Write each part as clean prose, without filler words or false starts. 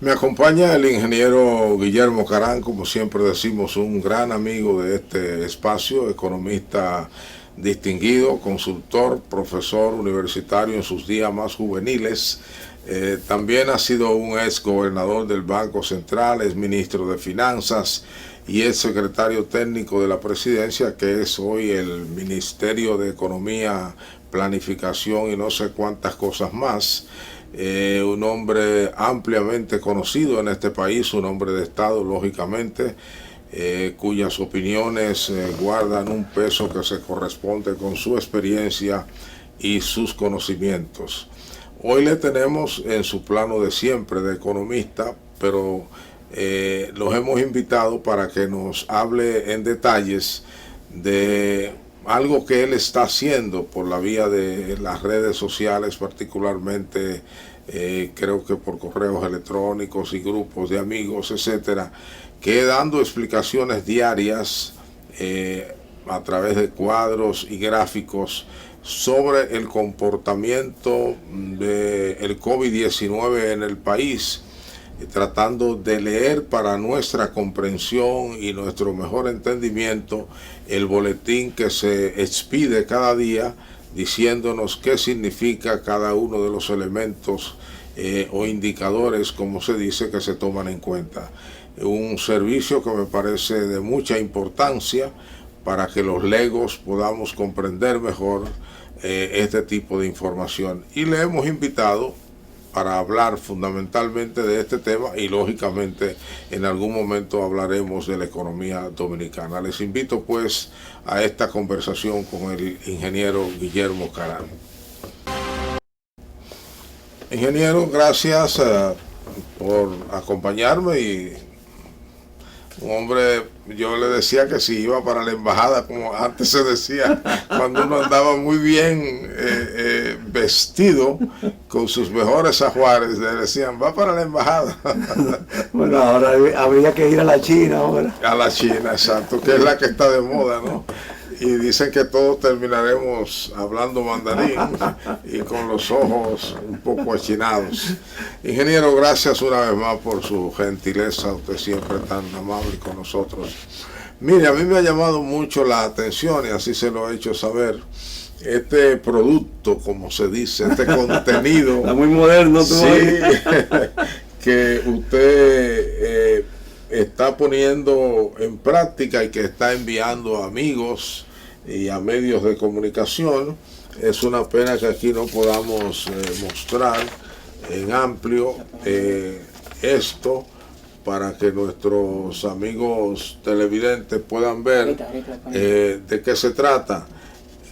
Me acompaña el ingeniero Guillermo Carán, como siempre decimos, un gran amigo de este espacio, economista distinguido, consultor, profesor universitario en sus días más juveniles. También ha sido un ex gobernador del Banco Central, es ministro de Finanzas y es secretario técnico de la presidencia, que es hoy el Ministerio de Economía, Planificación y no sé cuántas cosas más. Un hombre ampliamente conocido en este país, un hombre de Estado, lógicamente, cuyas opiniones guardan un peso que se corresponde con su experiencia y sus conocimientos. Hoy le tenemos en su plano de siempre de economista, pero los hemos invitado para que nos hable en detalles de algo que él está haciendo por la vía de las redes sociales, particularmente creo que por correos electrónicos y grupos de amigos, etcétera, que dando explicaciones diarias a través de cuadros y gráficos sobre el comportamiento del COVID-19 en el país, tratando de leer para nuestra comprensión y nuestro mejor entendimiento el boletín que se expide cada día, diciéndonos qué significa cada uno de los elementos o indicadores, como se dice, que se toman en cuenta. Un servicio que me parece de mucha importancia para que los legos podamos comprender mejor este tipo de información. Y le hemos invitado para hablar fundamentalmente de este tema y lógicamente en algún momento hablaremos de la economía dominicana. Les invito pues a esta conversación con el ingeniero Guillermo Carán. Ingeniero, gracias por acompañarme. Y un hombre, yo le decía que si iba para la embajada, como antes se decía, cuando uno andaba muy bien vestido, con sus mejores ajuares, le decían, va para la embajada. Bueno, ahora habría que ir a la China ahora. A la China, exacto, que es la que está de moda, ¿no? Y dicen que todos terminaremos hablando mandarín y con los ojos un poco achinados. Ingeniero, gracias una vez más por su gentileza, usted siempre tan amable con nosotros. Mire, a mí me ha llamado mucho la atención, y así se lo he hecho saber, este producto, como se dice, este contenido. Está muy moderno, tú. Sí, que usted está poniendo en práctica y que está enviando a amigos y a medios de comunicación. Es una pena que aquí no podamos mostrar en amplio esto para que nuestros amigos televidentes puedan ver de qué se trata.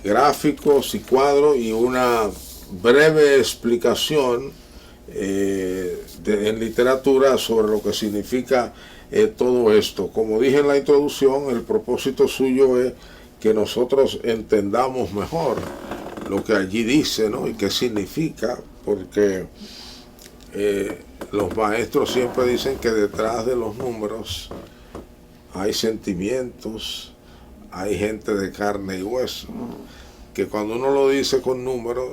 Gráficos y cuadros y una breve explicación en literatura sobre lo que significa todo esto. Como dije en la introducción, el propósito suyo es que nosotros entendamos mejor lo que allí dice, ¿no? Y qué significa, porque los maestros siempre dicen que detrás de los números hay sentimientos, hay gente de carne y hueso, que cuando uno lo dice con números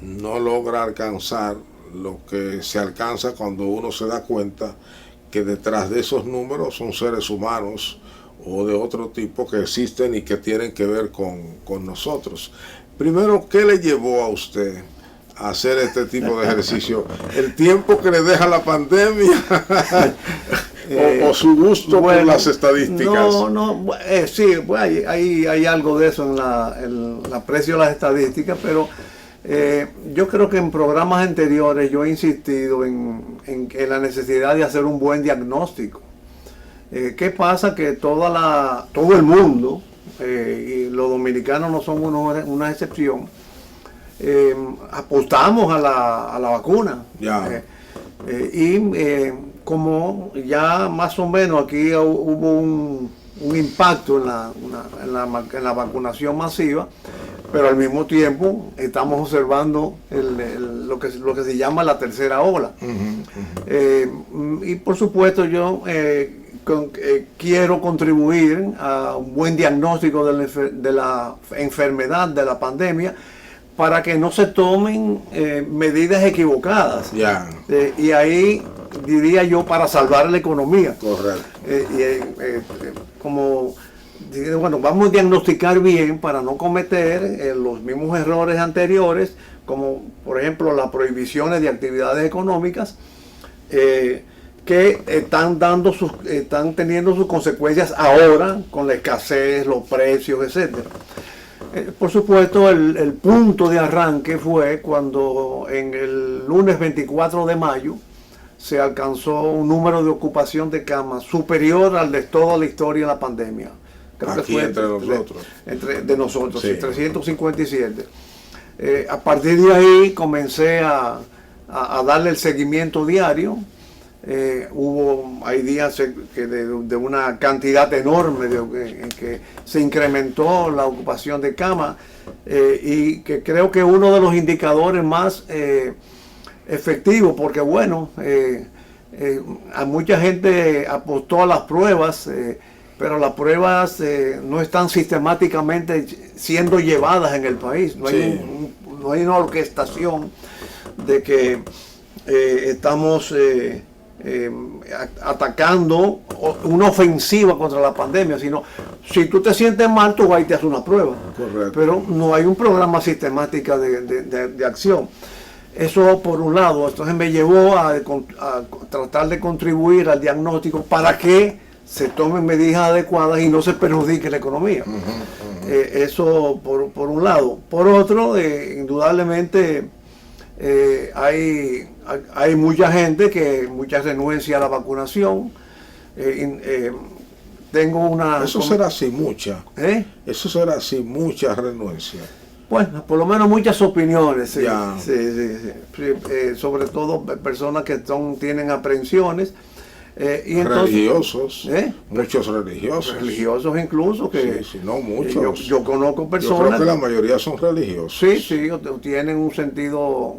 no logra alcanzar lo que se alcanza cuando uno se da cuenta que detrás de esos números son seres humanos o de otro tipo que existen y que tienen que ver con nosotros. Primero, ¿qué le llevó a usted a hacer este tipo de ejercicio? ¿El tiempo que le deja la pandemia o su gusto por las estadísticas? Sí, pues hay algo de eso en el aprecio de las estadísticas, pero yo creo que en programas anteriores yo he insistido en la necesidad de hacer un buen diagnóstico. ¿Qué pasa? Que todo el mundo, y los dominicanos no son una excepción, apostamos a la vacuna. Como ya más o menos aquí hubo un impacto en la vacunación masiva, pero al mismo tiempo estamos observando lo que se llama la tercera ola. Y por supuesto yo quiero contribuir a un buen diagnóstico de la enfermedad, de la pandemia, para que no se tomen medidas equivocadas. Ya. Y ahí diría yo, para salvar la economía. Correcto. Como, bueno, vamos a diagnosticar bien para no cometer los mismos errores anteriores, como por ejemplo las prohibiciones de actividades económicas, que están teniendo sus consecuencias ahora con la escasez, los precios, etcétera. Por supuesto, el punto de arranque fue cuando en el lunes 24 de mayo se alcanzó un número de ocupación de camas superior al de toda la historia de la pandemia. Creo aquí que fue entre nosotros. De nosotros, sí. 357. A partir de ahí comencé a darle el seguimiento diario. Hay días que de una cantidad enorme en que se incrementó la ocupación de camas, y que creo que uno de los indicadores más efectivos, porque bueno, a mucha gente apostó a las pruebas, pero las pruebas no están sistemáticamente siendo llevadas en el país. No hay una orquestación de que estamos atacando una ofensiva contra la pandemia, sino si tú te sientes mal, tú vas y te haces una prueba. Correcto. Pero no hay un programa sistemático de acción. Eso por un lado. Entonces me llevó a tratar de contribuir al diagnóstico para que se tomen medidas adecuadas y no se perjudique la economía. Eso por un lado. Por otro, indudablemente hay mucha gente mucha renuencia a la vacunación. Eso será sin mucha. Eso será sin mucha renuencia. Bueno, por lo menos muchas opiniones, sí. Sobre todo personas que tienen aprensiones. Y entonces, religiosos, muchos religiosos. Religiosos incluso, que sí, no muchos. Yo conozco personas. Yo creo que la mayoría son religiosos. Sí, tienen un sentido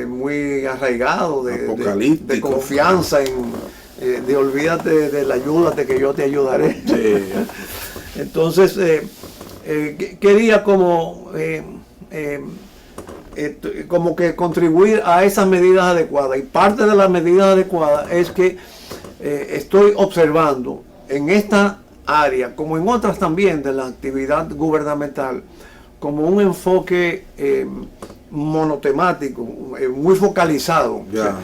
muy arraigado de confianza, de olvídate de la ayuda, de que yo te ayudaré. Sí. Entonces, quería como que contribuir a esas medidas adecuadas, y parte de las medidas adecuadas es que estoy observando en esta área, como en otras también de la actividad gubernamental, como un enfoque monotemático, muy focalizado. Yeah. O sea,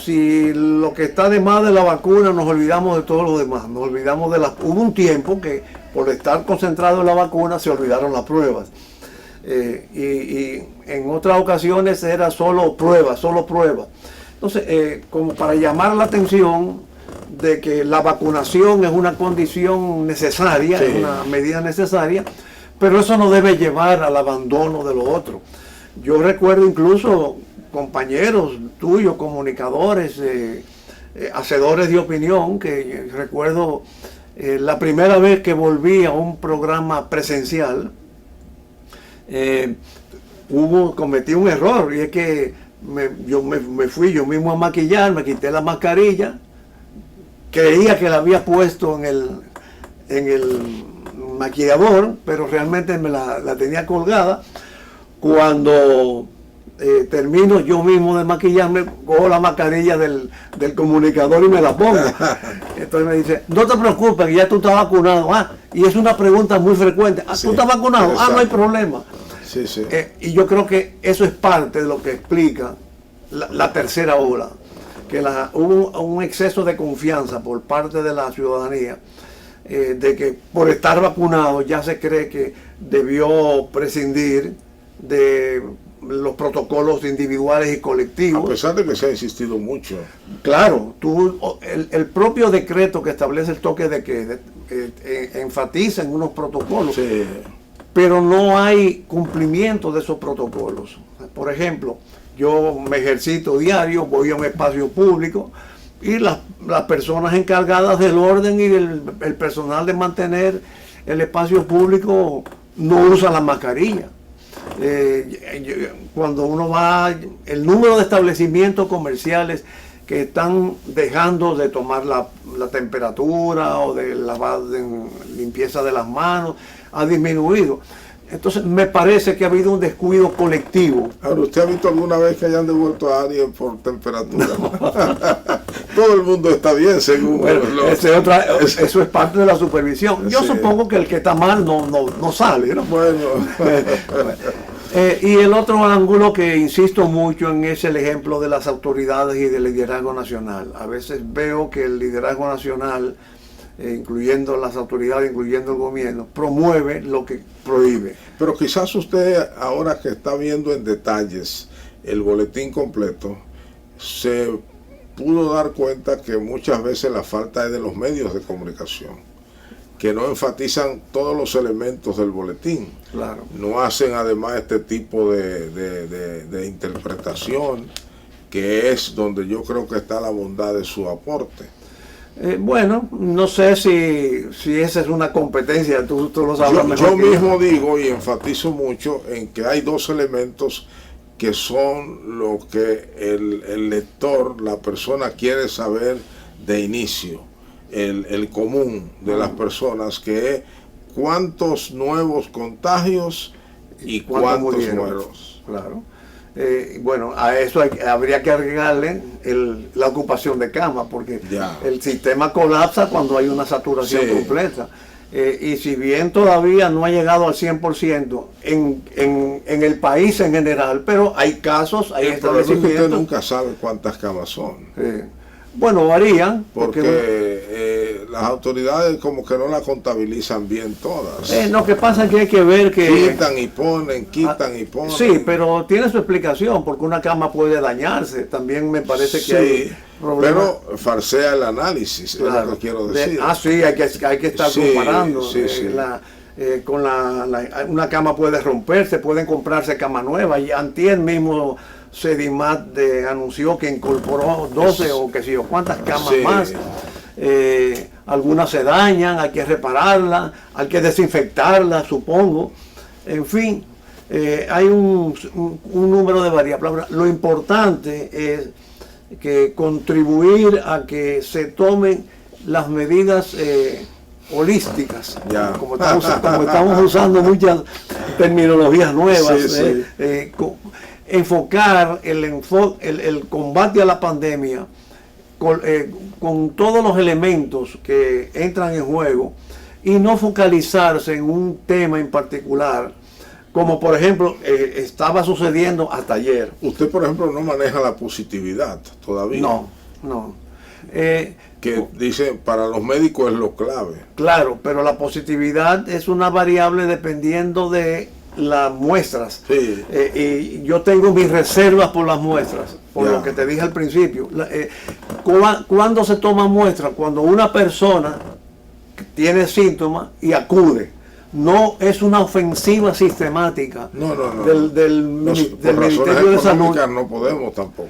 si lo que está de más de la vacuna, nos olvidamos de todo lo demás, nos olvidamos hubo un tiempo que por estar concentrado en la vacuna se olvidaron las pruebas, y en otras ocasiones era solo pruebas. Entonces, como para llamar la atención de que la vacunación es una condición necesaria, es una medida necesaria, pero eso no debe llevar al abandono de lo otro. Yo recuerdo incluso compañeros tuyos, comunicadores, hacedores de opinión, que recuerdo la primera vez que volví a un programa presencial, cometí un error, y es que yo me fui yo mismo a maquillar, me quité la mascarilla, creía que la había puesto en el maquillador, pero realmente me la tenía colgada. Cuando termino yo mismo de maquillarme, cojo la mascarilla del comunicador y me la pongo. Entonces me dice, no te preocupes, que ya tú estás vacunado. Y es una pregunta muy frecuente. ¿Tú estás vacunado? No hay problema. Sí. Y yo creo que eso es parte de lo que explica la tercera ola, que hubo un exceso de confianza por parte de la ciudadanía, de que por estar vacunado ya se cree que debió prescindir de los protocolos individuales y colectivos. A pesar de que se ha insistido mucho. Claro, el propio decreto que establece el toque de queda enfatiza en unos protocolos, pero no hay cumplimiento de esos protocolos. Por ejemplo, yo me ejercito diario, voy a un espacio público, y las personas encargadas del orden y el personal de mantener el espacio público no usan la mascarilla. Cuando uno va, el número de establecimientos comerciales que están dejando de tomar la temperatura o de limpieza de las manos ha disminuido. Entonces me parece que ha habido un descuido colectivo. Ahora, ¿usted ha visto alguna vez que hayan devuelto a alguien por temperatura? No. Todo el mundo está bien, según eso es parte de la supervisión. Yo supongo que el que está mal no sale, ¿no? Bueno. Y el otro ángulo que insisto mucho en es el ejemplo de las autoridades y del liderazgo nacional. A veces veo que el liderazgo nacional, incluyendo las autoridades, incluyendo el gobierno, promueve lo que prohíbe. Pero quizás usted, ahora que está viendo en detalles el boletín completo, se pudo dar cuenta que muchas veces la falta es de los medios de comunicación, que no enfatizan todos los elementos del boletín. Claro. No hacen además este tipo de interpretación, que es donde yo creo que está la bondad de su aporte. Bueno, no sé si esa es una competencia, tú lo sabes mejor. Yo mismo digo y enfatizo mucho en que hay dos elementos que son lo que el lector, la persona quiere saber de inicio, el común de las personas, que es cuántos nuevos contagios y cuántos muertos. Claro. Bueno, a eso habría que agregarle la ocupación de cama, porque el sistema colapsa cuando hay una saturación completa. Y si bien todavía no ha llegado al 100% en el país en general, pero hay casos, hay establecimientos. Usted nunca sabe cuántas camas son. Bueno, varían. Porque las autoridades como que no la contabilizan bien todas. Lo que pasa es que hay que ver que... Quitan y ponen, quitan y ponen. Sí, pero tiene su explicación, porque una cama puede dañarse. También me parece que hay problemas. Pero falsea el análisis, claro, es lo que quiero decir. Sí, hay que estar comparando. Una cama puede romperse, pueden comprarse cama nueva. Y antier mismo Sedimat anunció que incorporó 12 o qué sé yo, cuántas camas más. Algunas se dañan, hay que repararlas, hay que desinfectarlas, supongo. En fin, hay un número de variables. Lo importante es que contribuir a que se tomen las medidas holísticas, como estamos usando muchas terminologías nuevas. Enfocar el combate a la pandemia con todos los elementos que entran en juego y no focalizarse en un tema en particular, como por ejemplo estaba sucediendo hasta ayer. Usted, por ejemplo, no maneja la positividad todavía. No. Que dice, para los médicos es lo clave. Claro, pero la positividad es una variable dependiendo de las muestras. Y yo tengo mis reservas por las muestras, por lo que te dije al principio. ¿Cuándo se toma muestra? Cuando una persona tiene síntomas y acude. No es una ofensiva sistemática del Ministerio de Salud. No podemos tampoco.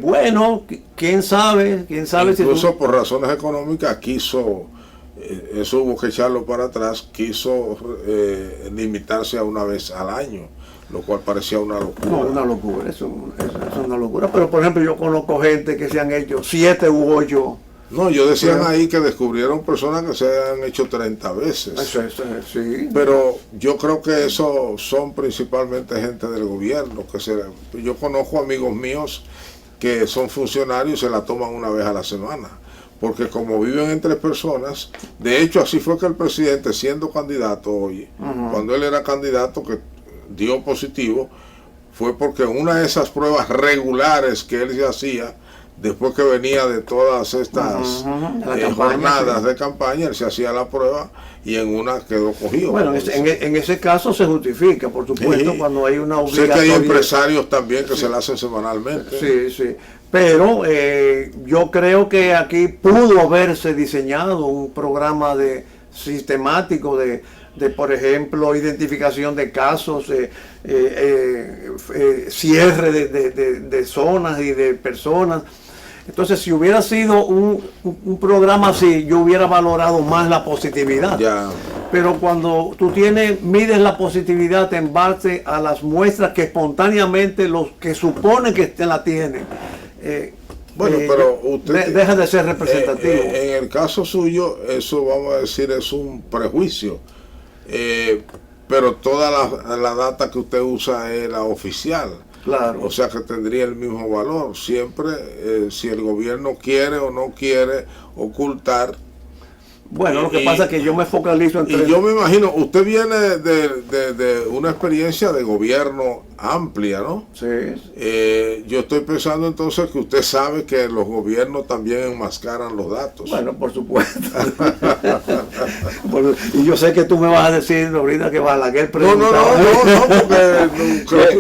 Bueno, quién sabe. Incluso por razones económicas quiso... eso hubo que echarlo para atrás, quiso limitarse a una vez al año, lo cual parecía una locura. No, una locura, eso es una locura. Pero por ejemplo, yo conozco gente que se han hecho 7 u 8. No, yo decían ahí que descubrieron personas que se han hecho 30 veces. Sí. Pero yo creo que eso son principalmente gente del gobierno. Yo conozco amigos míos que son funcionarios y se la toman una vez a la semana. Porque como viven entre personas, de hecho así fue que el presidente, siendo candidato hoy, cuando él era candidato que dio positivo, fue porque una de esas pruebas regulares que él se hacía, después que venía de todas estas jornadas de campaña, él se hacía la prueba y en una quedó cogido. Bueno, en ese caso se justifica, por supuesto, cuando hay una obligación. Sé que hay empresarios también que se la hacen semanalmente. Sí. Pero yo creo que aquí pudo haberse diseñado un programa sistemático de, por ejemplo, identificación de casos, cierre de zonas y de personas. Entonces, si hubiera sido un programa así, yo hubiera valorado más la positividad. Pero cuando tú mides la positividad en base a las muestras que espontáneamente los que suponen que la tienen, pero usted deja de ser representativo. En el caso suyo, eso vamos a decir es un prejuicio. pero toda la data que usted usa es la oficial. Claro. O sea que tendría el mismo valor. Siempre, si el gobierno quiere o no quiere ocultar. Bueno, lo que pasa es que yo me focalizo en Y yo me imagino, usted viene de una experiencia de gobierno amplia, ¿no? Sí. Yo estoy pensando entonces que usted sabe que los gobiernos también enmascaran los datos. Bueno, por supuesto. Y yo sé que tú me vas a decir ahorita que Balaguer preguntaba. No, porque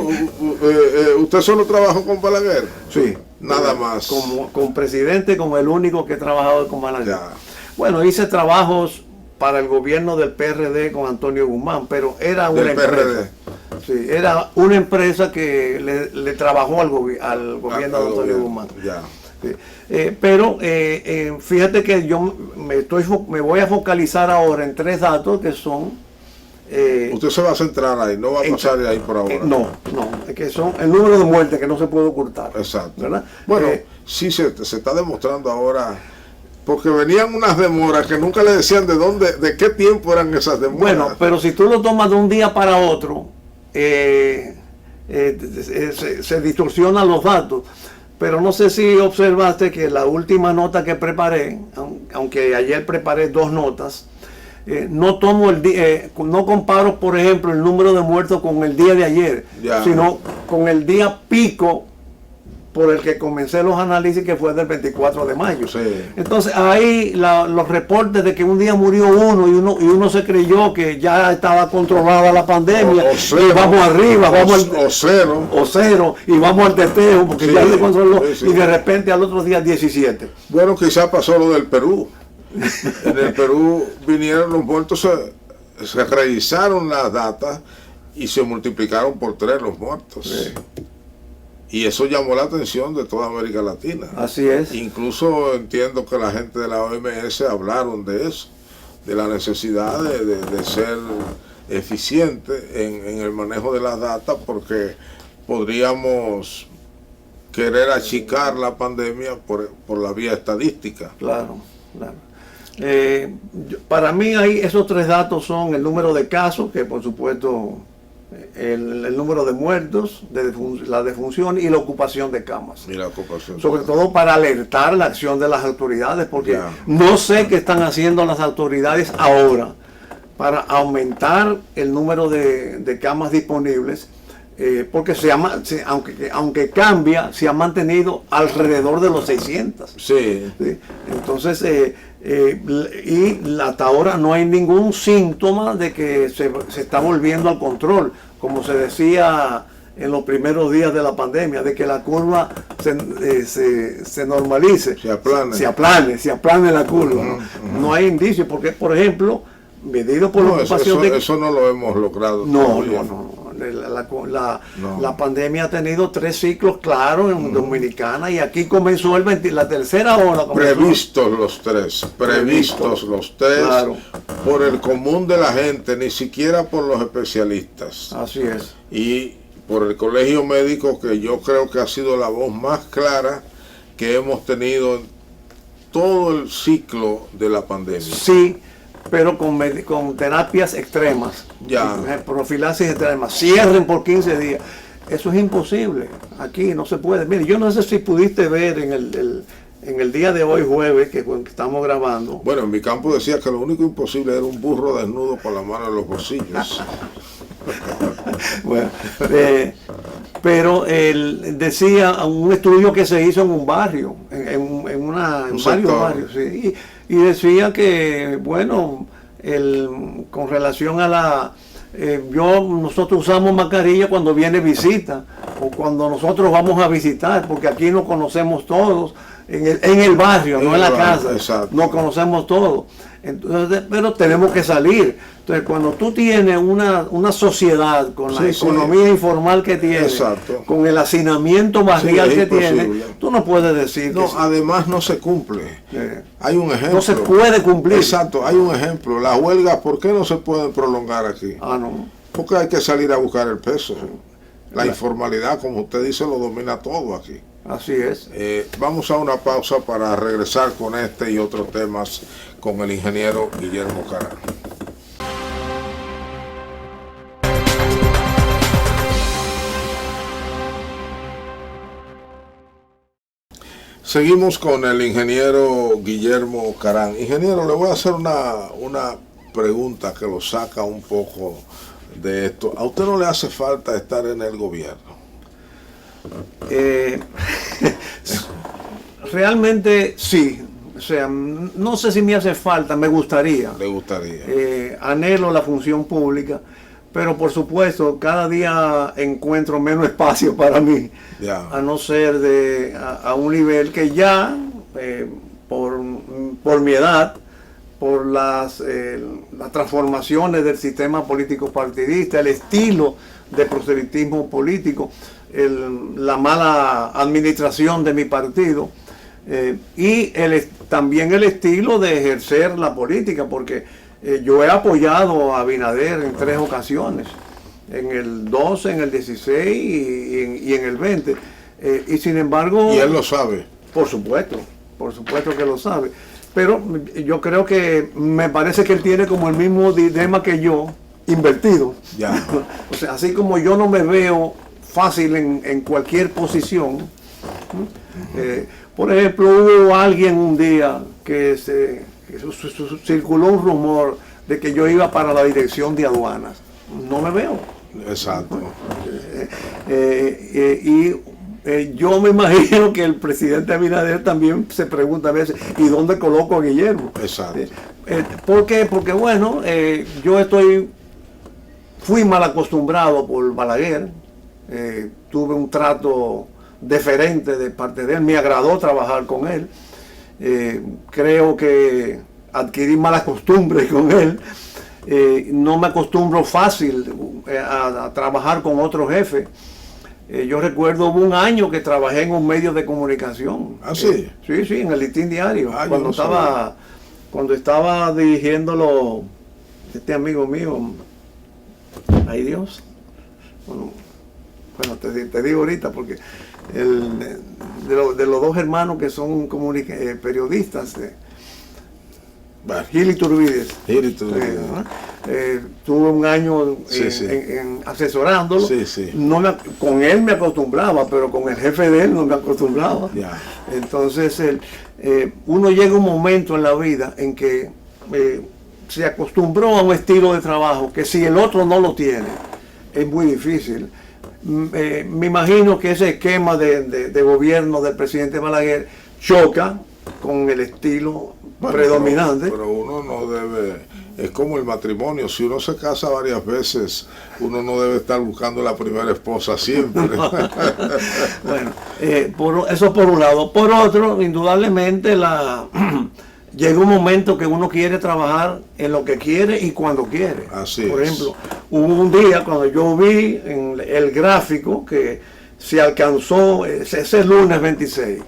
usted solo trabajó con Balaguer. Sí. Nada más. Con presidente, como el único que he trabajado con Balaguer. Ya. Bueno, hice trabajos para el gobierno del PRD con Antonio Guzmán, pero era una empresa. PRD. Sí, era una empresa que le trabajó al gobierno de Antonio Guzmán. Ya. Sí. Pero fíjate que yo me voy a focalizar ahora en 3 datos que son... usted se va a centrar ahí, no va a pasar de ahí por ahora. No, es que son el número de muertes que no se puede ocultar. Exacto. ¿Verdad? Bueno, sí se está demostrando ahora, porque venían unas demoras que nunca le decían de qué tiempo eran esas demoras. Bueno, pero si tú lo tomas de un día para otro, se distorsionan los datos. Pero no sé si observaste que la última nota que preparé, aunque ayer preparé 2 notas, no tomo no comparo, por ejemplo, el número de muertos con el día de ayer, sino con el día pico por el que comencé los análisis, que fue del 24 de mayo. Sí. Entonces ahí los reportes de que un día murió uno y uno se creyó que ya estaba controlada la pandemia, y vamos arriba, o cero, y vamos al teteo, porque sí, ya se controló, sí. Y de repente al otro día 17. Bueno, quizás pasó lo del Perú. En el Perú vinieron los muertos, se revisaron las datas y se multiplicaron por 3 los muertos. Sí. Y eso llamó la atención de toda América Latina. Así es. Incluso entiendo que la gente de la OMS hablaron de eso, de la necesidad de ser eficiente en el manejo de las datas, porque podríamos querer achicar la pandemia por la vía estadística. Claro. Para mí ahí esos 3 datos son el número de casos, que por supuesto... El número de muertos, la defunción y la ocupación de camas. Y la ocupación. Sobre todo para alertar la acción de las autoridades, porque no sé qué están haciendo las autoridades ahora para aumentar el número de camas disponibles, porque aunque cambia, se ha mantenido alrededor de los 600. Sí. ¿Sí? Entonces, y hasta ahora no hay ningún síntoma de que se está volviendo al control, como se decía en los primeros días de la pandemia, de que la curva se normalice, se aplane la curva. No hay indicios, porque, por ejemplo, medido por la ocupación eso no lo hemos logrado. No. La pandemia ha tenido 3 ciclos claros en Dominicana, y aquí comenzó la tercera ola. Previstos los tres, claro. Por el común de la gente, ni siquiera por los especialistas. Así es. Y por el colegio médico, que yo creo que ha sido la voz más clara que hemos tenido en todo el ciclo de la pandemia. Sí, pero con terapias extremas, profilaxis extremas, cierren por 15 días. Eso es imposible, aquí no se puede. Mire, yo no sé si pudiste ver en el día de hoy, jueves, que estamos grabando. Bueno, en mi campo decía que lo único imposible era un burro desnudo con la mano en los bolsillos. Bueno, pero él decía un estudio que se hizo en un barrio, en varios barrios, sí, y decía que, bueno, con relación a nosotros usamos mascarilla cuando viene visita o cuando nosotros vamos a visitar, porque aquí nos conocemos todos, en el barrio, no en la casa. Exacto. Nos conocemos todos. Entonces, pero tenemos que salir. Entonces, cuando tú tienes una sociedad con la economía informal que tiene, con el hacinamiento barrial que tiene, tú no puedes decir que además no se cumple. Hay un ejemplo. No se puede cumplir. Exacto, hay un ejemplo. Las huelgas, ¿por qué no se pueden prolongar aquí? No. Porque hay que salir a buscar el peso. La informalidad, como usted dice, lo domina todo aquí. Así es. Vamos a una pausa para regresar con este y otros temas con el ingeniero Guillermo Caram. Seguimos con el ingeniero Guillermo Carán. Ingeniero, le voy a hacer una pregunta que lo saca un poco de esto. ¿A usted no le hace falta estar en el gobierno? Realmente sí. O sea, no sé si me hace falta, me gustaría. ¿Le gustaría? Anhelo la función pública, pero por supuesto cada día encuentro menos espacio para mí, Ya. a no ser a un nivel que ya, por mi edad, por las transformaciones del sistema político partidista, el estilo de proselitismo político, la mala administración de mi partido, y también el estilo de ejercer la política, porque yo he apoyado a Abinader en 3 ocasiones, en el 12, en el 16 y en el 20, y sin embargo... Y él lo sabe. Por supuesto que lo sabe, pero yo creo que me parece que él tiene como el mismo dilema que yo, invertido. Ya. O sea, así como yo no me veo fácil en cualquier posición. Por ejemplo, hubo alguien un día que circuló un rumor de que yo iba para la dirección de aduanas. No me veo. Exacto. Yo me imagino que el presidente Abinader también se pregunta a veces, ¿y dónde coloco a Guillermo? Exacto. ¿Por qué? Porque bueno, fui mal acostumbrado por Balaguer, tuve un trato deferente de parte de él, me agradó trabajar con él, creo que adquirí malas costumbres con él, no me acostumbro fácil a trabajar con otro jefe. Yo recuerdo hubo un año que trabajé en un medio de comunicación. ¿Ah, sí? Sí, en el Listín Diario, Ah, cuando estaba dirigiéndolo este amigo mío, ay Dios, bueno, te digo ahorita porque de los 2 hermanos que son periodistas, Gil Iturbides. Tuve un año asesorándolo. Sí. Con él me acostumbraba, pero con el jefe de él no me acostumbraba. Ya. Entonces uno llega un momento en la vida en que se acostumbró a un estilo de trabajo que si el otro no lo tiene, es muy difícil. Me imagino que ese esquema de gobierno del presidente Balaguer choca con el estilo predominante. Pero uno no debe, es como el matrimonio, si uno se casa varias veces, uno no debe estar buscando la primera esposa siempre. Bueno, eso por un lado. Por otro, indudablemente llega un momento que uno quiere trabajar en lo que quiere y cuando quiere. Así por es. ejemplo, hubo un día cuando yo vi en el gráfico que se alcanzó, ese lunes 26,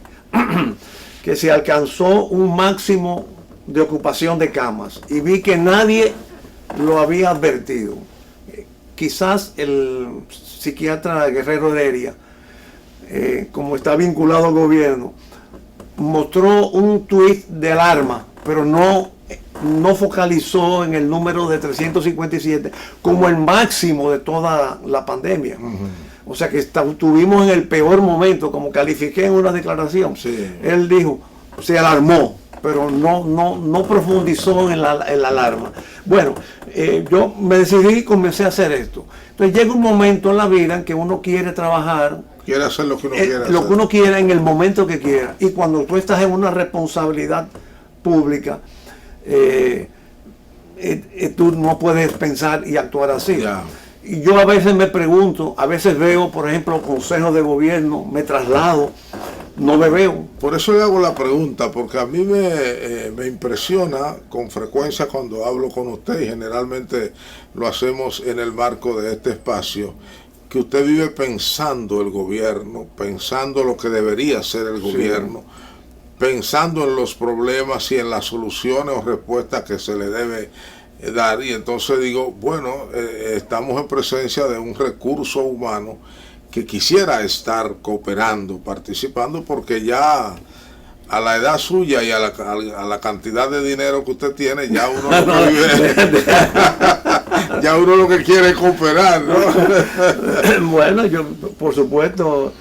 que se alcanzó un máximo de ocupación de camas y vi que nadie lo había advertido. Quizás el psiquiatra Guerrero Heredia, como está vinculado al gobierno, mostró un tuit de alarma, pero no focalizó en el número de 357 como el máximo de toda la pandemia. O sea que estuvimos en el peor momento, como califiqué en una declaración. Sí. Él dijo, se alarmó, pero no profundizó en la alarma. Bueno, yo me decidí y comencé a hacer esto. Entonces llega un momento en la vida en que uno quiere trabajar. Quiere hacer lo que uno quiere hacer. Lo que uno quiera en el momento que quiera. Y cuando tú estás en una responsabilidad pública, tú no puedes pensar y actuar así. Ya. Y yo a veces me pregunto, a veces veo, por ejemplo, consejos de gobierno, me traslado, no me veo. Por eso le hago la pregunta, porque a mí me impresiona con frecuencia cuando hablo con usted, y generalmente lo hacemos en el marco de este espacio, que usted vive pensando el gobierno, pensando lo que debería ser el gobierno, pensando en los problemas y en las soluciones o respuestas que se le debe dar. Y entonces digo, bueno, estamos en presencia de un recurso humano que quisiera estar cooperando, participando, porque ya a la edad suya y a la cantidad de dinero que usted tiene, ya uno lo que vive, ya uno lo que quiere es cooperar, ¿no? Bueno, yo por supuesto,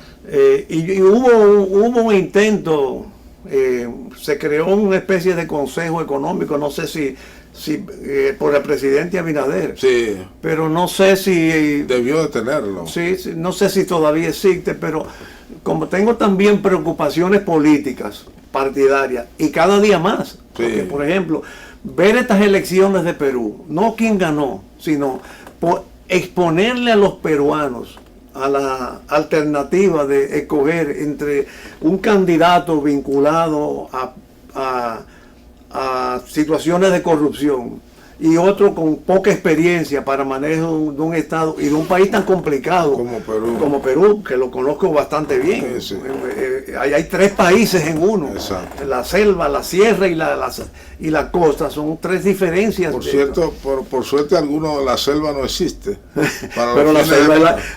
y hubo un intento Se creó una especie de consejo económico, no sé si por el presidente Abinader, Sí, pero no sé si debió de tenerlo. sí, no sé si todavía existe, pero como tengo también preocupaciones políticas, partidarias, y cada día más, porque por ejemplo, ver estas elecciones de Perú, no quién ganó, sino exponerle a los peruanos a la alternativa de escoger entre un candidato vinculado a situaciones de corrupción y otro con poca experiencia para manejo de un Estado y de un país tan complicado como Perú, que lo conozco bastante bien. Sí, sí. Hay 3 países en uno. Exacto. La selva, la sierra y la costa. Son 3 diferencias. Por cierto, por suerte alguno de la selva no existe. Pero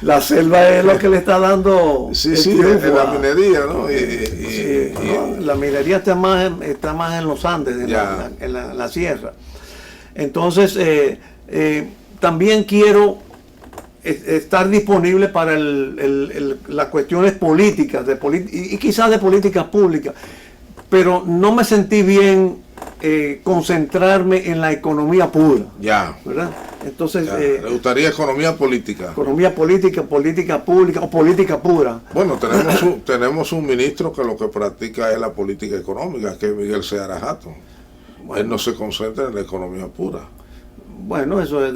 la selva es lo que le está dando en la minería, ¿no? La minería está más en los Andes, en la sierra. Entonces, también quiero estar disponible para las cuestiones políticas y quizás de políticas públicas, pero no me sentí bien concentrarme en la economía pura. Ya. ¿Verdad? Entonces, ¿le gustaría economía política? Economía política, política pública o política pura. Bueno, tenemos un ministro que lo que practica es la política económica, que es Miguel Seara Jato. Bueno, él no se concentra en la economía pura. Bueno, eso es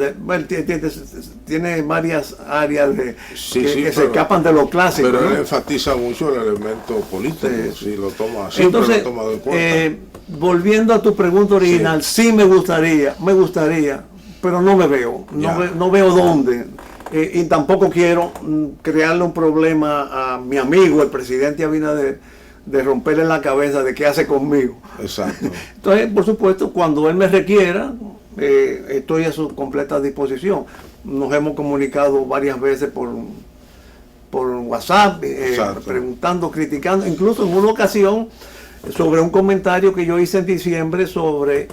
tiene varias áreas que se escapan de lo clásico. Pero ¿no? él enfatiza mucho el elemento político, sí. Si lo toma, siempre entonces, lo toma en cuenta. Volviendo a tu pregunta original, sí me gustaría, pero no me veo, no veo dónde. Y tampoco quiero crearle un problema a mi amigo, el presidente Abinader, de romperle la cabeza de qué hace conmigo. Exacto. Entonces, por supuesto, cuando él me requiera, estoy a su completa disposición. Nos hemos comunicado varias veces por WhatsApp, preguntando, criticando, incluso en una ocasión sobre un comentario que yo hice en diciembre sobre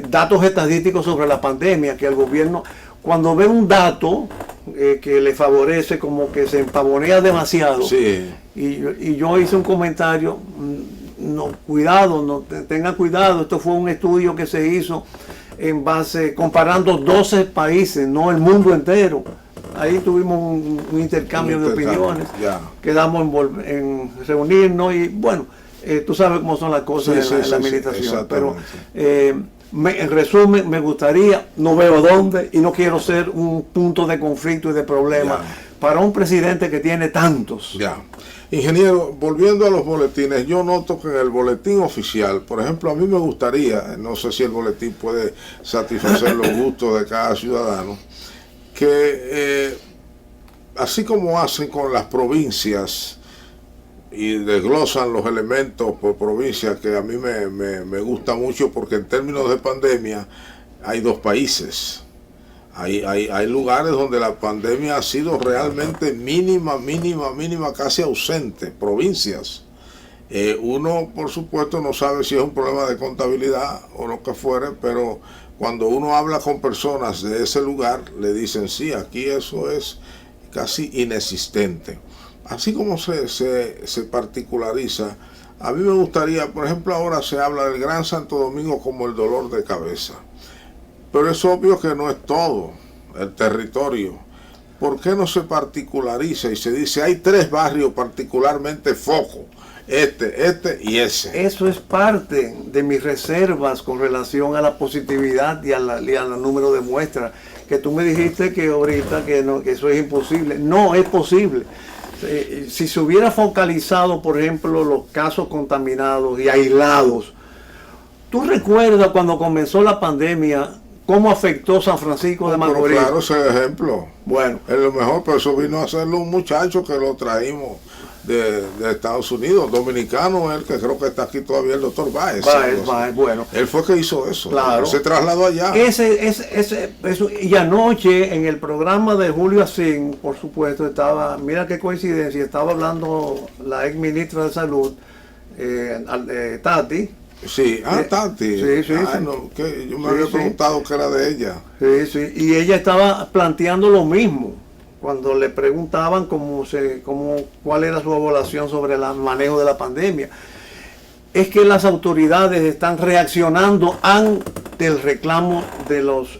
datos estadísticos sobre la pandemia, que el gobierno, cuando ve un dato que le favorece, como que se empavonea demasiado. Sí. Y yo hice un comentario, tengan cuidado, esto fue un estudio que se hizo en base, comparando 12 países, no el mundo entero. Ahí tuvimos un intercambio de opiniones, quedamos en reunirnos y bueno, tú sabes cómo son las cosas en la administración, pero en resumen, me gustaría, no veo dónde y no quiero ser un punto de conflicto y de problema para un presidente que tiene tantos. Ingeniero, volviendo a los boletines, yo noto que en el boletín oficial, por ejemplo, a mí me gustaría, no sé si el boletín puede satisfacer los gustos de cada ciudadano, que así como hacen con las provincias y desglosan los elementos por provincia, que a mí me gusta mucho porque en términos de pandemia hay 2 países. Hay lugares donde la pandemia ha sido realmente mínima, casi ausente, provincias. Uno, por supuesto, no sabe si es un problema de contabilidad o lo que fuere, pero cuando uno habla con personas de ese lugar, le dicen, sí, aquí eso es casi inexistente. Así como se particulariza, a mí me gustaría, por ejemplo, ahora se habla del Gran Santo Domingo como el dolor de cabeza. Pero es obvio que no es todo el territorio. ¿Por qué no se particulariza y se dice hay 3 barrios particularmente foco? Este y ese. Eso es parte de mis reservas con relación a la positividad y al número de muestras. Que tú me dijiste que ahorita que eso es imposible. No es posible. Si se hubiera focalizado, por ejemplo, los casos contaminados y aislados. ¿Tú recuerdas cuando comenzó la pandemia cómo afectó San Francisco de Macorís? Claro, ese ejemplo. Bueno, es lo mejor, pero eso vino a hacerlo un muchacho que lo traímos de Estados Unidos, dominicano, él que creo que está aquí todavía, el doctor Báez. Bueno. Él fue que hizo eso. Claro. Él se trasladó allá. Eso, y anoche en el programa de Julio Asín, por supuesto, mira qué coincidencia, estaba hablando la ex ministra de Salud, Tati. Sí, Tati. Sí. No, que yo me había preguntado que era de ella. Sí, y ella estaba planteando lo mismo cuando le preguntaban cuál era su evaluación sobre el manejo de la pandemia. es que las autoridades están reaccionando ante el reclamo de los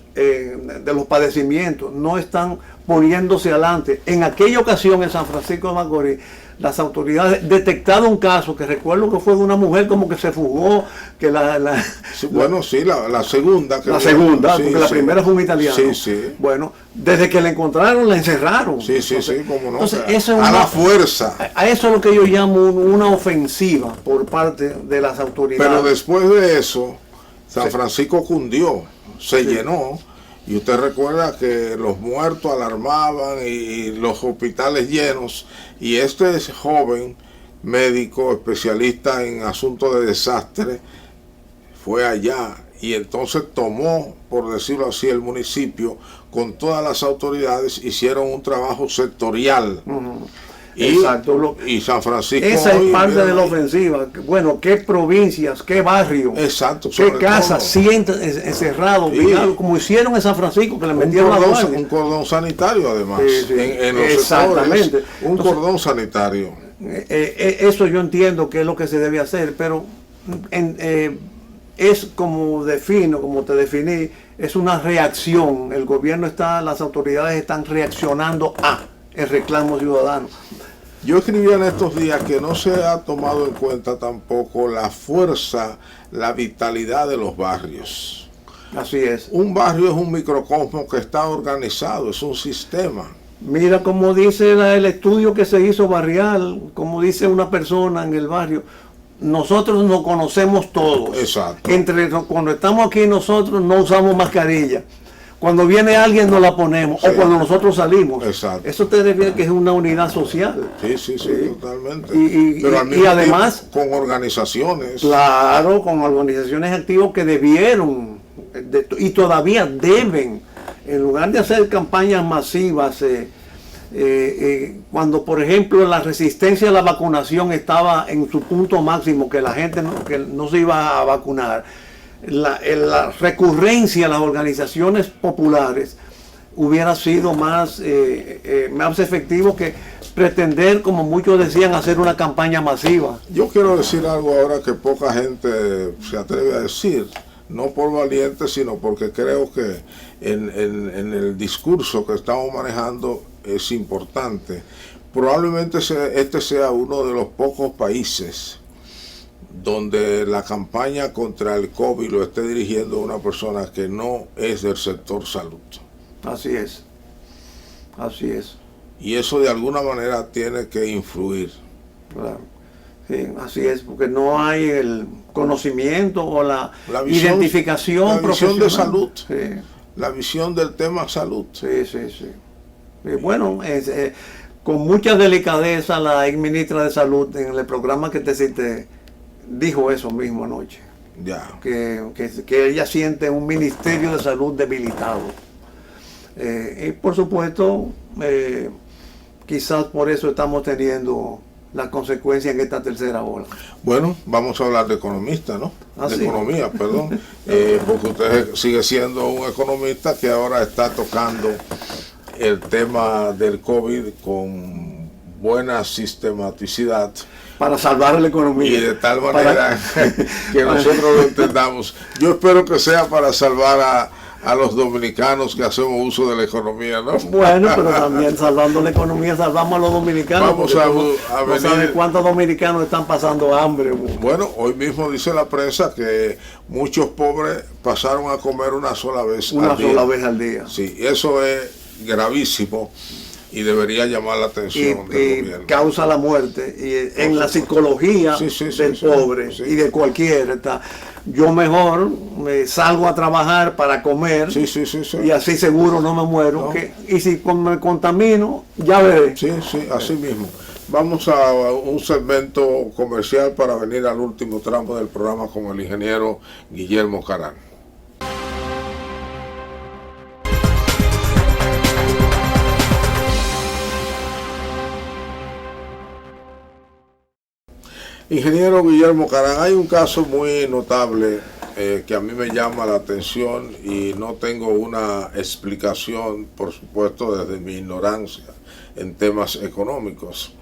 padecimientos, no están poniéndose adelante. En aquella ocasión en San Francisco de Macorís, las autoridades detectaron un caso que recuerdo que fue de una mujer como que se fugó, que la segunda. La segunda, porque la primera fue un italiano. Sí, sí. Bueno, desde que la encontraron, la encerraron. Sí, como no. Entonces, eso es la fuerza. A eso es lo que yo llamo una ofensiva por parte de las autoridades. Pero después de eso, San Francisco cundió, se llenó. Y usted recuerda que los muertos alarmaban y los hospitales llenos. Y este joven médico especialista en asuntos de desastre fue allá y entonces tomó, por decirlo así, el municipio con todas las autoridades, hicieron un trabajo sectorial. Exacto. Y San Francisco. Esa es parte de la ofensiva. Bueno, qué provincias, qué barrios, exacto, qué casas, encerrados, como hicieron en San Francisco, que le metieron un cordón sanitario, además. Sí. En los exactamente. sectores, un cordón sanitario. Eso yo entiendo que es lo que se debe hacer, pero es como te definí, es una reacción. El gobierno las autoridades están reaccionando a el reclamo ciudadano. Yo escribí en estos días que no se ha tomado en cuenta tampoco la fuerza, la vitalidad de los barrios. Así es. Un barrio es un microcosmo que está organizado, es un sistema. Mira como dice el estudio que se hizo barrial, como dice una persona en el barrio, nosotros nos conocemos todos. Exacto. Cuando estamos aquí nosotros no usamos mascarilla. Cuando viene alguien nos la ponemos, o cuando nosotros salimos. Exacto. Eso te refiere que es una unidad social. Sí, totalmente. Y además, con organizaciones. Claro, con organizaciones activas que debieron, y todavía deben, en lugar de hacer campañas masivas, cuando por ejemplo la resistencia a la vacunación estaba en su punto máximo, que la gente que no se iba a vacunar, la recurrencia a las organizaciones populares hubiera sido más efectivo que pretender, como muchos decían, hacer una campaña masiva. Yo quiero decir algo ahora que poca gente se atreve a decir, no por valiente, sino porque creo que en el discurso que estamos manejando es importante. Probablemente este sea uno de los pocos países donde la campaña contra el COVID lo esté dirigiendo una persona que no es del sector salud. Así es. Y eso de alguna manera tiene que influir. Claro. Sí, así es, porque no hay el conocimiento o la visión, identificación profesional. La visión de salud. Sí. La visión del tema salud. Sí. Bueno, con mucha delicadeza la ex ministra de Salud en el programa que te cité dijo eso mismo anoche. Ya. Que ella siente un ministerio de salud debilitado. Y por supuesto, quizás por eso estamos teniendo las consecuencias en esta tercera ola. Bueno, vamos a hablar de economista, ¿no? Sí. Economía, perdón. Porque usted sigue siendo un economista que ahora está tocando el tema del COVID con buena sistematicidad. Para salvar la economía. Y de tal manera que nosotros lo entendamos. Yo espero que sea para salvar a los dominicanos que hacemos uso de la economía, ¿no? Bueno, pero también salvando la economía salvamos a los dominicanos. Vamos a venir. No sabe cuántos dominicanos están pasando hambre. Bueno, hoy mismo dice la prensa que muchos pobres pasaron a comer una sola vez al día. Sí, eso es gravísimo y debería llamar la atención del gobierno. Causa la muerte y en la psicología del pobre y de cualquiera. Yo mejor me salgo a trabajar para comer y así seguro no me muero. Y si me contamino, ya veré. Sí, así mismo. Vamos a un segmento comercial para venir al último tramo del programa con el ingeniero Guillermo Carán. Ingeniero Guillermo Carán, hay un caso muy notable que a mí me llama la atención y no tengo una explicación, por supuesto, desde mi ignorancia en temas económicos.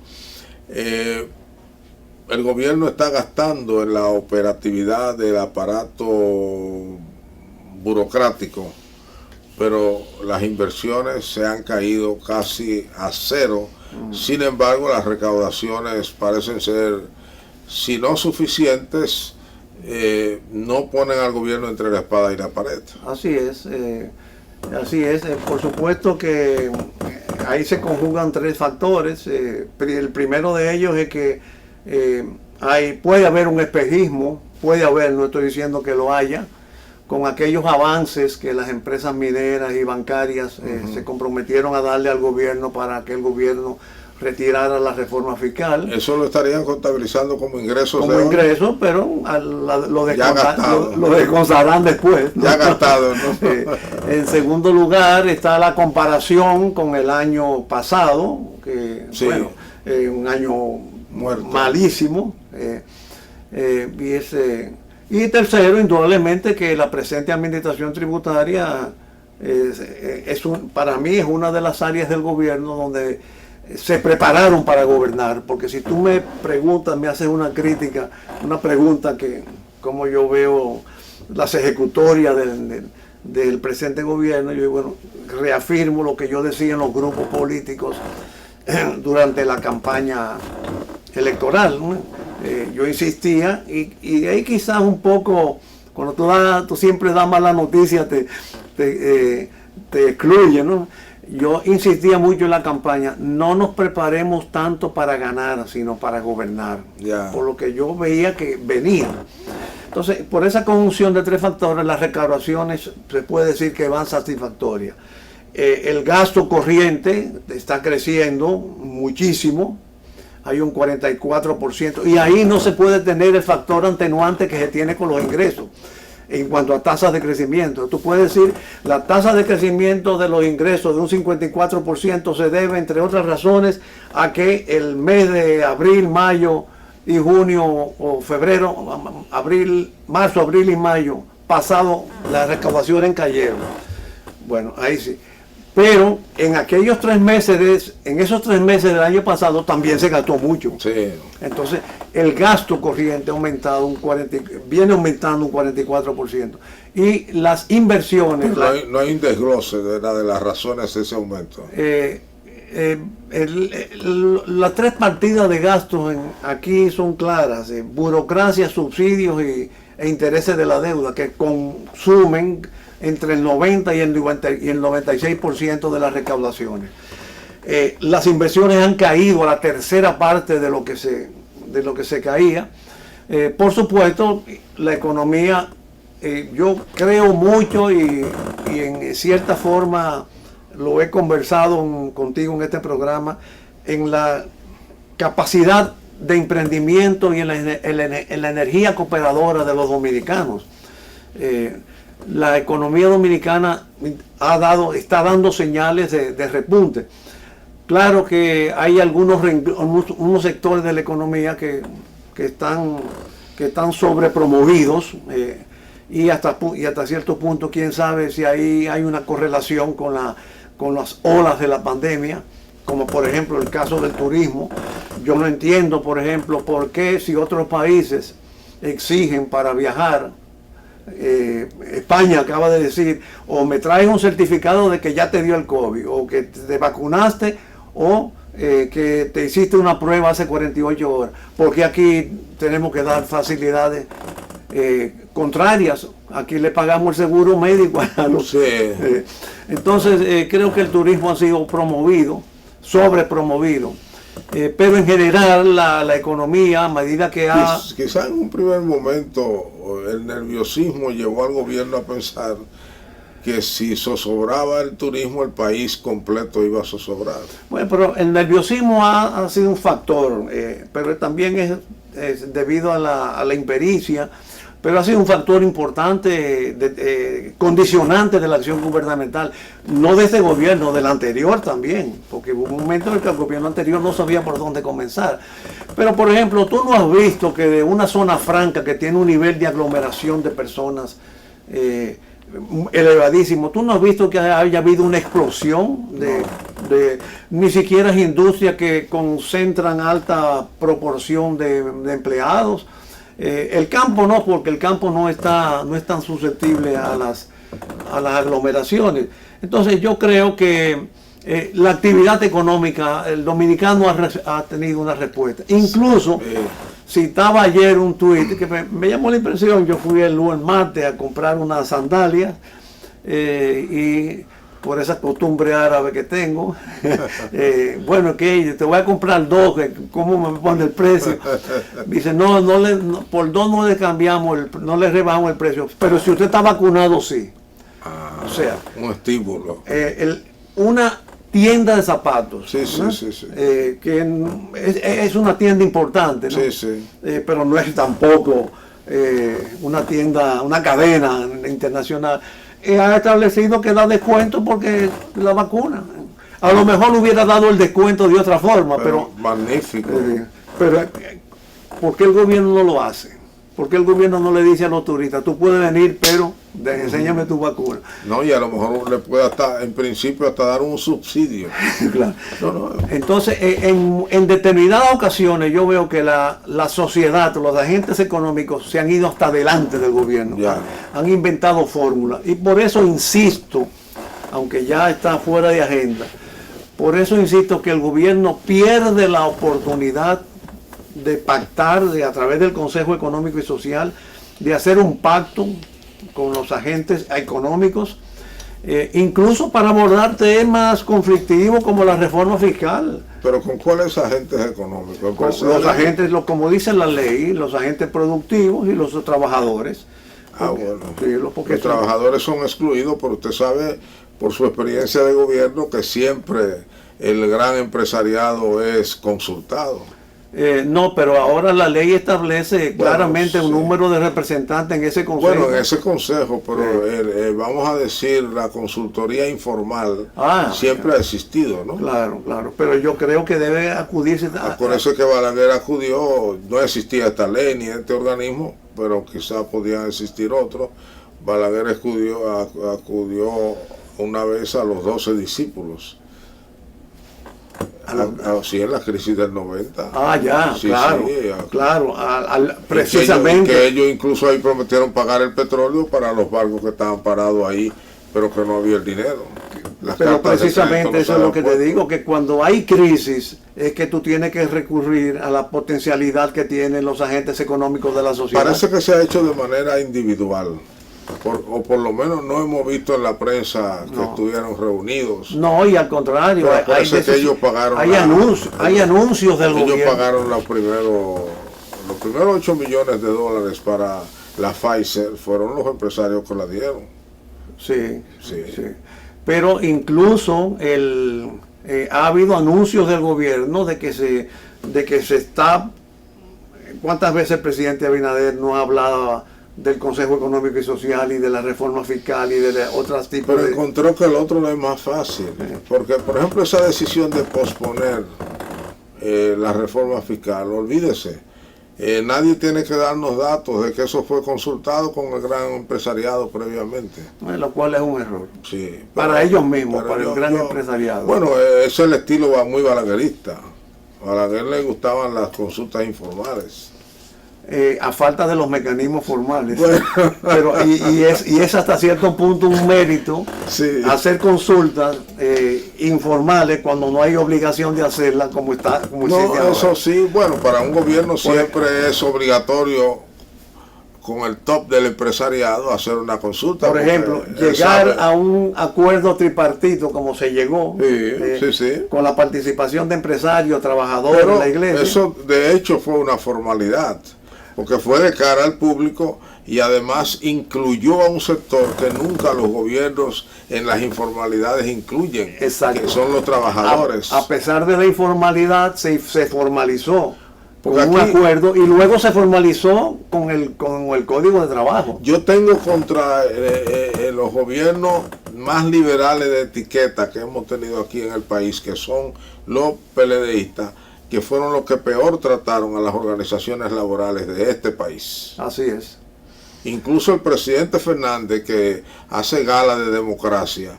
el gobierno está gastando en la operatividad del aparato burocrático, pero las inversiones se han caído casi a cero. Sin embargo, las recaudaciones parecen ser, si no suficientes, no ponen al gobierno entre la espada y la pared. Así es. Por supuesto que ahí se conjugan tres factores. El primero de ellos es que puede haber un espejismo, no estoy diciendo que lo haya, con aquellos avances que las empresas mineras y bancarias se comprometieron a darle al gobierno para que el gobierno retirara la reforma fiscal. Eso lo estarían contabilizando como ingresos. Como ingresos, pero lo descontarán después, ¿no? Ya gastado, ¿no? En segundo lugar está la comparación con el año pasado, que sí, bueno, un año muerto, malísimo. Y tercero, indudablemente que la presente administración tributaria para mí es una de las áreas del gobierno donde se prepararon para gobernar, porque si tú me preguntas, me haces una crítica, una pregunta que como yo veo las ejecutorias del presente gobierno, yo bueno, reafirmo lo que yo decía en los grupos políticos durante la campaña electoral, ¿no? Yo insistía y ahí quizás un poco, cuando tú siempre das mala noticia, te excluye, ¿no? Yo insistía mucho en la campaña, no nos preparemos tanto para ganar, sino para gobernar, por lo que yo veía que venía. Entonces, por esa conjunción de tres factores, las recaudaciones se puede decir que van satisfactorias. El gasto corriente está creciendo muchísimo, hay un 44%, y ahí no se puede tener el factor atenuante que se tiene con los ingresos. En cuanto a tasas de crecimiento, tú puedes decir, la tasa de crecimiento de los ingresos de un 54% se debe, entre otras razones, a que el mes de abril, mayo y junio o febrero, marzo, abril y mayo, pasado, las recaudaciones cayeron. Bueno, ahí sí. Pero en aquellos 3 meses, en esos 3 meses del año pasado también se gastó mucho. Sí. Entonces, el gasto corriente viene aumentando un 44%. Y las inversiones... No hay un desglose de las razones de ese aumento. Las 3 partidas de gastos aquí son claras. Burocracia, subsidios e intereses de la deuda, que consumen entre el 90 y el 96% de las recaudaciones. Las inversiones han caído a la tercera parte de lo que se caía. Por supuesto, la economía, yo creo mucho y en cierta forma lo he conversado contigo en este programa, en la capacidad de emprendimiento y en la energía cooperadora de los dominicanos. La economía dominicana está dando señales de repunte. Claro que hay unos sectores de la economía que están sobrepromovidos y hasta cierto punto, quién sabe si ahí hay una correlación con las olas de la pandemia, como por ejemplo el caso del turismo. Yo no entiendo, por ejemplo, por qué si otros países exigen para viajar, España acaba de decir, o me traes un certificado de que ya te dio el COVID, o que te vacunaste, o que te hiciste una prueba hace 48 horas, porque aquí tenemos que dar facilidades contrarias. Aquí le pagamos el seguro médico a los... Entonces creo que el turismo ha sido sobrepromovido. Pero en general la economía, a medida que Quizá en un primer momento el nerviosismo llevó al gobierno a pensar que si zozobraba el turismo, el país completo iba a zozobrar. Bueno, pero el nerviosismo ha sido un factor, pero también es debido a la impericia, pero ha sido un factor importante, condicionante de la acción gubernamental, no de este gobierno, del anterior también, porque hubo un momento en que el gobierno anterior no sabía por dónde comenzar. Pero, por ejemplo, tú no has visto que de una zona franca que tiene un nivel de aglomeración de personas elevadísimo. ¿Tú no has visto que haya habido una explosión de ni siquiera es industria que concentran alta proporción de empleados? El campo no, porque el campo no es tan susceptible a las aglomeraciones. Entonces yo creo que la actividad económica, el dominicano ha tenido una respuesta. Incluso citaba ayer un tuit que me llamó la impresión. Yo fui el martes a comprar unas sandalias y por esa costumbre árabe que tengo, bueno, que te voy a comprar dos, ¿cómo me pone el precio? Dice, por dos no le cambiamos, no le rebajamos el precio, pero si usted está vacunado, sí. O sea, un estímulo. Una tienda de zapatos, sí, que es una tienda importante, ¿no? Pero no es tampoco una tienda, una cadena internacional. Ha establecido que da descuento porque la vacuna. A lo mejor hubiera dado el descuento de otra forma, pero magnífico. Pero ¿por qué el gobierno no lo hace? ¿Por qué el gobierno no le dice a los turistas, tú puedes venir, pero enséñame tu vacuna? No, y a lo mejor le puede en principio hasta dar un subsidio. Claro. Entonces, en determinadas ocasiones yo veo que la sociedad, los agentes económicos se han ido hasta delante del gobierno. Han inventado fórmulas. Y por eso insisto, aunque ya está fuera de agenda, por eso insisto que el gobierno pierde la oportunidad de pactar a través del Consejo Económico y Social, de hacer un pacto con los agentes económicos, incluso para abordar temas conflictivos como la reforma fiscal. ¿Pero con cuáles agentes económicos? Con los agentes, como dice la ley, los agentes productivos y los trabajadores. Bueno, los trabajadores son excluidos, pero usted sabe por su experiencia de gobierno que siempre el gran empresariado es consultado. No, pero ahora la ley establece claramente un número de representantes en ese consejo. Bueno, en ese consejo, pero vamos a decir, la consultoría informal siempre ha existido, ¿no? Claro, pero yo creo que debe acudirse. Por eso es que Balaguer acudió, no existía esta ley ni este organismo, pero quizás podían existir otros. Balaguer acudió una vez a los 12 discípulos. Sí, en la crisis del 90. Precisamente. Que ellos incluso ahí prometieron pagar el petróleo para los barcos que estaban parados ahí, pero que no había el dinero. Pero precisamente eso es lo que te digo, que cuando hay crisis es que tú tienes que recurrir a la potencialidad que tienen los agentes económicos de la sociedad. Parece que se ha hecho de manera individual. O por lo menos no hemos visto en la prensa que estuvieron reunidos. No, y al contrario, que ellos pagaron hay anuncios del gobierno. Ellos pagaron los primeros $8 millones para la Pfizer, fueron los empresarios que la dieron. Sí. Pero incluso ha habido anuncios del gobierno de que se está. ¿Cuántas veces el presidente Abinader no ha hablado del Consejo Económico y Social y de la reforma fiscal y de otros tipos? Pero encontró que el otro no es más fácil, porque por ejemplo esa decisión de posponer la reforma fiscal, olvídese, nadie tiene que darnos datos de que eso fue consultado con el gran empresariado previamente. Lo cual es un error. Sí, para ellos mismos, para el gran empresariado. Bueno, ese es el estilo muy balaguerista. A Balaguer le gustaban las consultas informales. A falta de los mecanismos formales. Bueno. Pero y es hasta cierto punto un mérito hacer consultas informales cuando no hay obligación de hacerlas como eso sí, bueno, para un gobierno siempre es obligatorio con el top del empresariado hacer una consulta. Por ejemplo, llegar a un acuerdo tripartito como se llegó, con la participación de empresarios, trabajadores de la iglesia. Eso de hecho fue una formalidad, porque fue de cara al público y además incluyó a un sector que nunca los gobiernos en las informalidades incluyen, que son los trabajadores. A pesar de la informalidad se formalizó con un acuerdo y luego se formalizó con el Código de Trabajo. Yo tengo contra los gobiernos más liberales de etiqueta que hemos tenido aquí en el país, que son los PLDistas, que fueron los que peor trataron a las organizaciones laborales de este país. Así es. Incluso el presidente Fernández, que hace gala de democracia,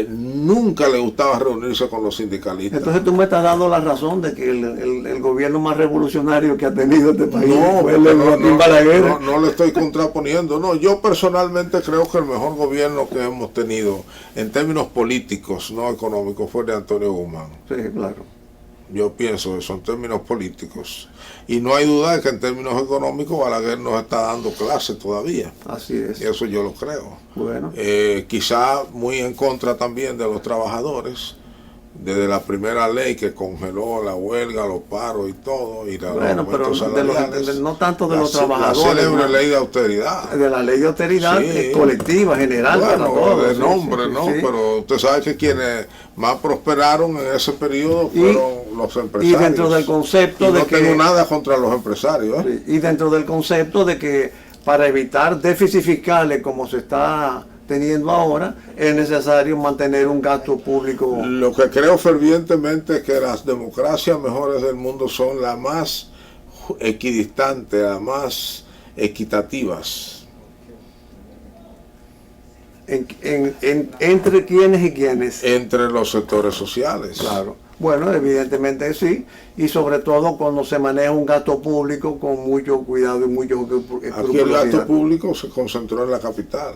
nunca le gustaba reunirse con los sindicalistas. Entonces tú me estás dando la razón de que el gobierno más revolucionario que ha tenido este país fue el de Joaquín Balaguer. No le estoy contraponiendo. No, yo personalmente creo que el mejor gobierno que hemos tenido en términos políticos, no económicos, fue el de Antonio Guzmán. Sí, claro. Yo pienso eso en términos políticos. Y no hay duda de que en términos económicos Balaguer nos está dando clases todavía. Así es. Y eso yo lo creo. Bueno. Quizá muy en contra también de los trabajadores, desde la primera ley que congeló la huelga, los paros y todo, y bueno, pero no tanto de los trabajadores. La célebre ley de austeridad. De la ley de austeridad colectiva, general, bueno, para todos. De nombre, ¿no? Sí. Pero usted sabe que quienes más prosperaron en ese periodo fueron los empresarios. Y dentro del concepto de que... No tengo nada contra los empresarios. Y dentro del concepto de que para evitar déficits fiscales como se está teniendo ahora, es necesario mantener un gasto público. Lo que creo fervientemente es que las democracias mejores del mundo son las más equidistantes, las más equitativas. ¿Entre quiénes y quiénes? Entre los sectores sociales. Claro. Bueno, evidentemente sí, y sobre todo cuando se maneja un gasto público con mucho cuidado y mucho escrupulosidad. Aquí el gasto público se concentró en la capital.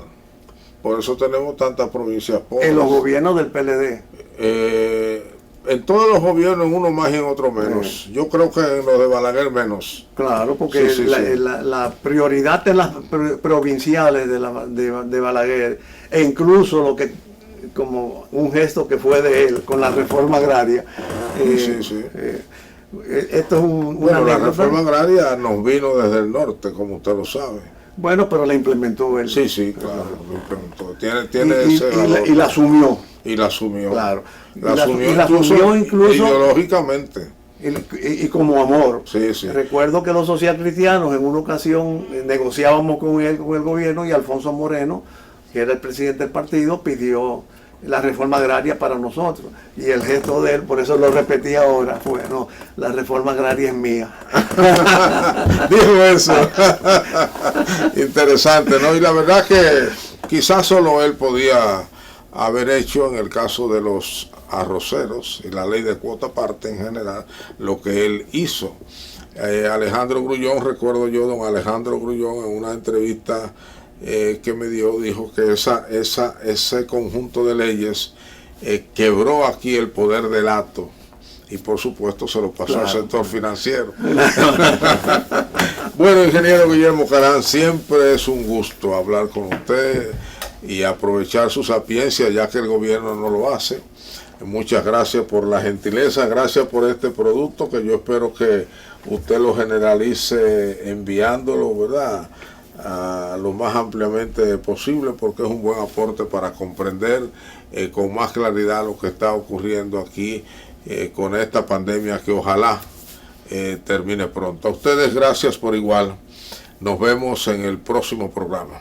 Por eso tenemos tantas provincias pobres. En los gobiernos del PLD. En todos los gobiernos, en uno más y en otro menos. Yo creo que en los de Balaguer menos. Claro, porque la prioridad en las provinciales de Balaguer, e incluso lo que, como un gesto que fue de él con la reforma agraria. Esto es bueno, la reforma agraria nos vino desde el norte, como usted lo sabe. Bueno, pero la implementó él. Sí, claro, lo implementó. Tiene ese valor. Y la asumió. Y la asumió. Claro. La asumió incluso ideológicamente. Y como amor. Sí. Recuerdo que los socialcristianos en una ocasión negociábamos con el gobierno, y Alfonso Moreno, que era el presidente del partido, pidió la reforma agraria para nosotros. Y el gesto de él, por eso lo repetí ahora, fue: no, la reforma agraria es mía. Dijo eso. Interesante, ¿no? Y la verdad que quizás solo él podía haber hecho, en el caso de los arroceros y la ley de cuota parte en general, lo que él hizo. Alejandro Grullón, recuerdo yo, don Alejandro Grullón, en una entrevista que me dio, dijo que ese conjunto de leyes quebró aquí el poder del hato, y por supuesto se lo pasó al sector financiero. Bueno, ingeniero Guillermo Carán, siempre es un gusto hablar con usted y aprovechar su sapiencia, ya que el gobierno no lo hace. Muchas gracias por la gentileza, gracias por este producto, que yo espero que usted lo generalice enviándolo, ¿verdad?, a lo más ampliamente posible, porque es un buen aporte para comprender con más claridad lo que está ocurriendo aquí con esta pandemia, que ojalá termine pronto. A ustedes gracias por igual. Nos vemos en el próximo programa.